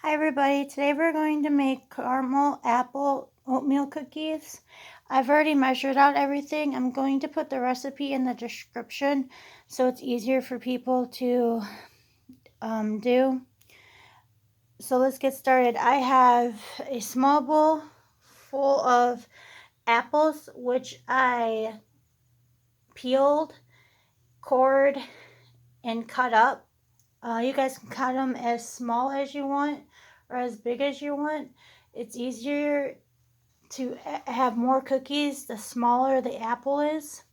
Hi everybody, today we're going to make caramel apple oatmeal cookies. I've already measured out everything. I'm going to put the recipe in the description so it's easier for people to do. So let's get started. I have a small bowl full of apples, which I peeled, cored, and cut up. You guys can cut them as small as you want or as big as you want. It's easier to have more cookies the smaller the apple is.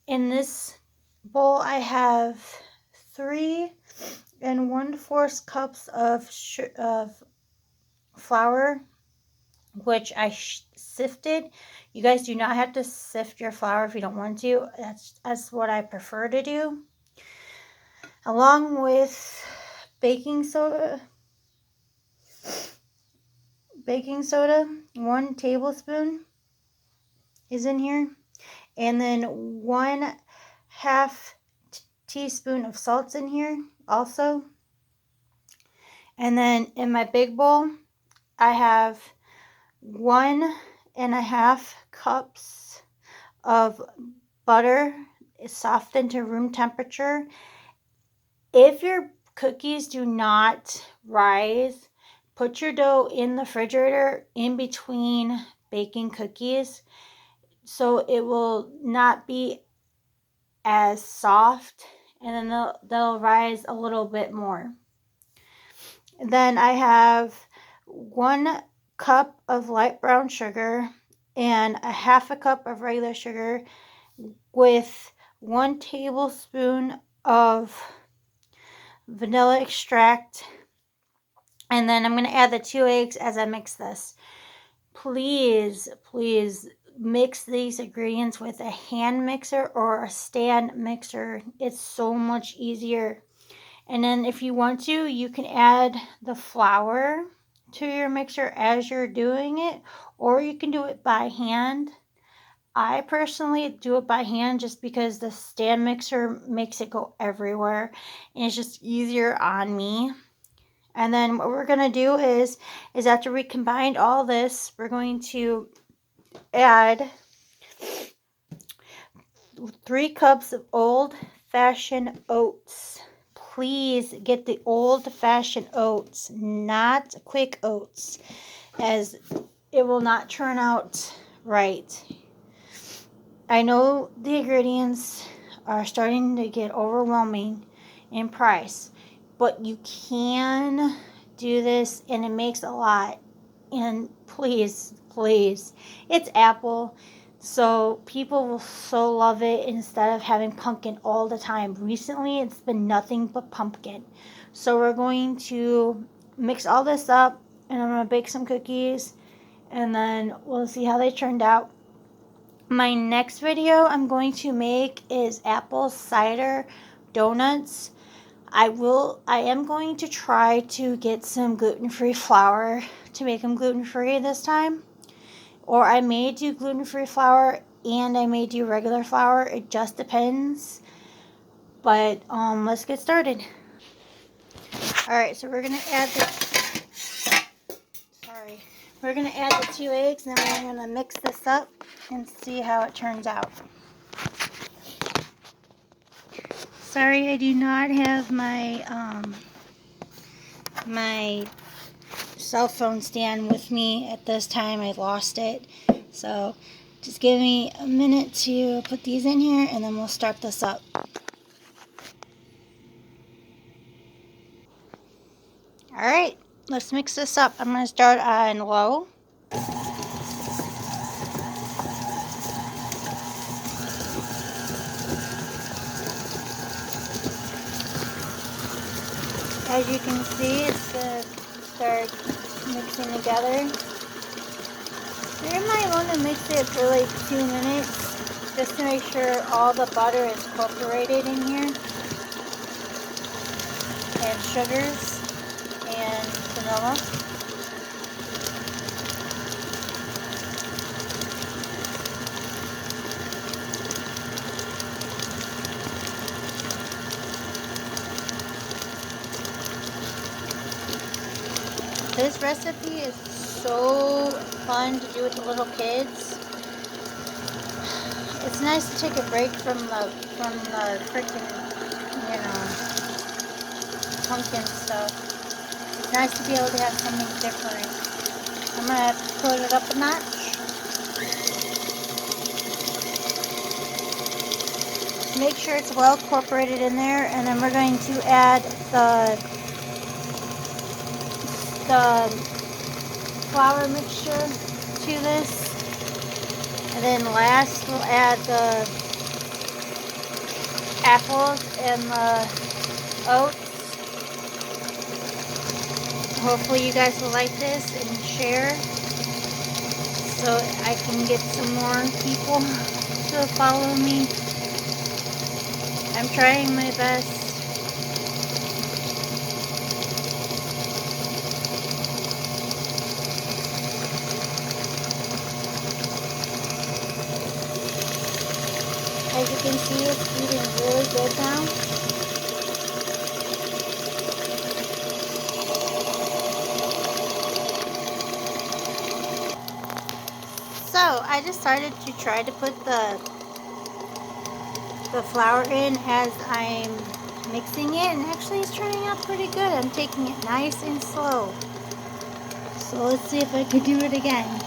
In this bowl I have 3 1/4 cups of flour, which I sifted. You guys do not have to sift your flour if you don't want to. That's what I prefer to do. Along with baking soda, 1 tablespoon is in here, and then 1/2 teaspoon of salt's in here also. And then in my big bowl I have 1.5 cups of butter softened to room temperature. If your cookies do not rise, put your dough in the refrigerator in between baking cookies so it will not be as soft, and then they'll rise a little bit more. Then I have 1 cup of light brown sugar and 1/2 cup of regular sugar with 1 tablespoon of vanilla extract. And then I'm going to add the 2 eggs as I mix this. Please mix these ingredients with a hand mixer or a stand mixer. It's so much easier. And then if you want to, you can add the flour to your mixer as you're doing it, or you can do it by hand. I personally do it by hand just because the stand mixer makes it go everywhere and it's just easier on me. And then what we're going to do is after we combined all this, we're going to add 3 cups of old-fashioned oats. Please get the old-fashioned oats, not quick oats, as it will not turn out right. I know the ingredients are starting to get overwhelming in price, but you can do this and it makes a lot. And please, it's apple, so people will so love it instead of having pumpkin all the time. Recently it's been nothing but pumpkin. So we're going to mix all this up and I'm going to bake some cookies and then we'll see how they turned out. My next video I'm going to make is apple cider donuts. I am going to try to get some gluten-free flour to make them gluten-free this time. Or I may do gluten-free flour and I may do regular flour. It just depends. But let's get started. Alright, so we're gonna add the 2 eggs and then we're gonna mix this up and see how it turns out. Sorry, I do not have my my cell phone stand with me at this time. I lost it. So just give me a minute to put these in here and then we'll start this up. Alright, let's mix this up. I'm going to start on low. As you can see, it's going to start mixing together. You might want to mix it for like 2 minutes just to make sure all the butter is incorporated in here, and sugars and vanilla. This recipe is so fun to do with the little kids. It's nice to take a break from the freaking, you know, pumpkin stuff. It's nice to be able to have something different. I'm gonna have to put it up a notch. Make sure it's well incorporated in there, and then we're going to add the flour mixture to this, and then last we'll add the apples and the oats. Hopefully you guys will like this and share, so I can get some more people to follow me. I'm trying my best. As you can see, it's eating really good now. So I decided to try to put the flour in as I'm mixing it, and actually it's turning out pretty good. I'm taking it nice and slow. So let's see if I can do it again.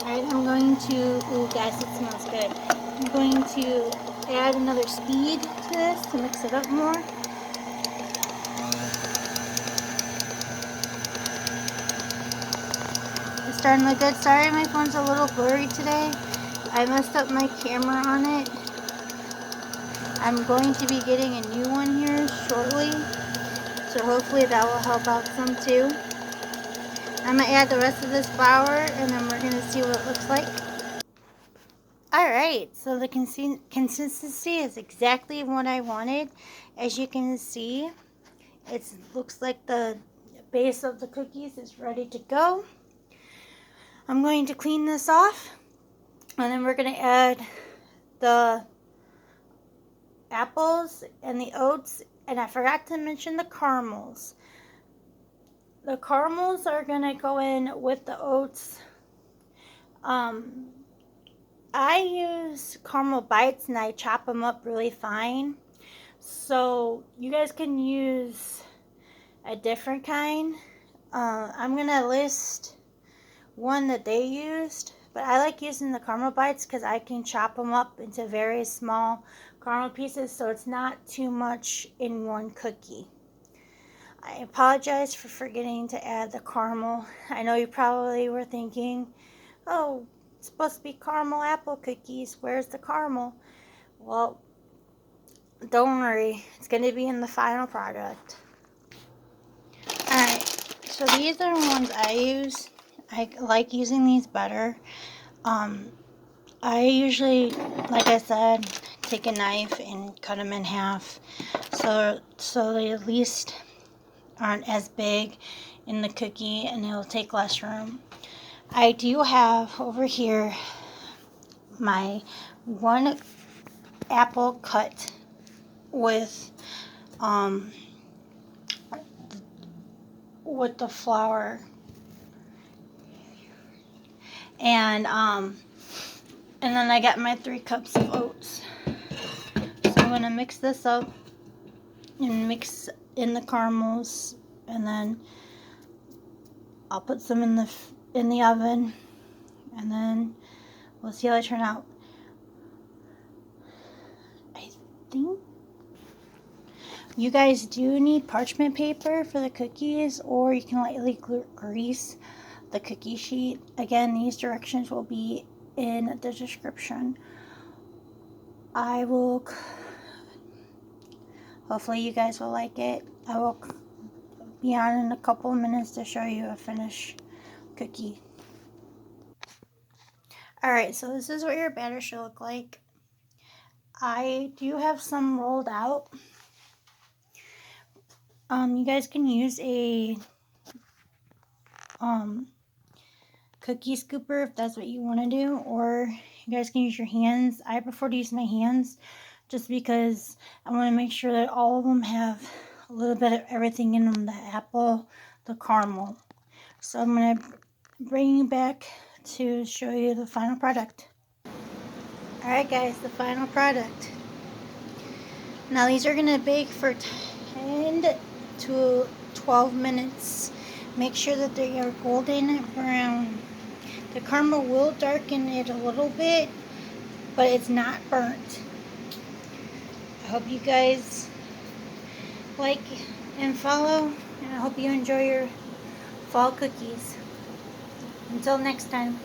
Alright, I'm going to, ooh guys, it smells good. I'm going to add another speed to this to mix it up more. It's starting to look good. Sorry my phone's a little blurry today. I messed up my camera on it. I'm going to be getting a new one here shortly, so hopefully that will help out some too. I'm going to add the rest of this flour, and then we're going to see what it looks like. Alright, so the consistency is exactly what I wanted. As you can see, it looks like the base of the cookies is ready to go. I'm going to clean this off, and then we're going to add the apples and the oats, and I forgot to mention the caramels. The caramels are going to go in with the oats. I use caramel bites and I chop them up really fine. So you guys can use a different kind. I'm going to list one that they used, but I like using the caramel bites because I can chop them up into very small caramel pieces, so it's not too much in one cookie. I apologize for forgetting to add the caramel. I know you probably were thinking, oh, it's supposed to be caramel apple cookies. Where's the caramel? Well, don't worry. It's going to be in the final product. Alright, so these are the ones I use. I like using these better. I usually, like I said, take a knife and cut them in half so they at least aren't as big in the cookie and it'll take less room. I do have over here my one apple cut with the flour, and then I got my 3 cups of oats. So I'm gonna mix this up and mix in the caramels, and then I'll put some in the oven, and then we'll see how they turn out. I think you guys do need parchment paper for the cookies, or you can lightly grease the cookie sheet. Again, these directions will be in the description. Hopefully you guys will like it. I will be on in a couple of minutes to show you a finished cookie. Alright, so this is what your batter should look like. I do have some rolled out. You guys can use a cookie scooper if that's what you want to do, or you guys can use your hands. I prefer to use my hands just because I want to make sure that all of them have a little bit of everything in them, the apple, the caramel. So I'm going to bring you back to show you the final product. Alright guys, the final product. Now these are going to bake for 10 to 12 minutes. Make sure that they are golden brown. The caramel will darken it a little bit, but it's not burnt. I hope you guys like and follow, and I hope you enjoy your fall cookies. Until next time.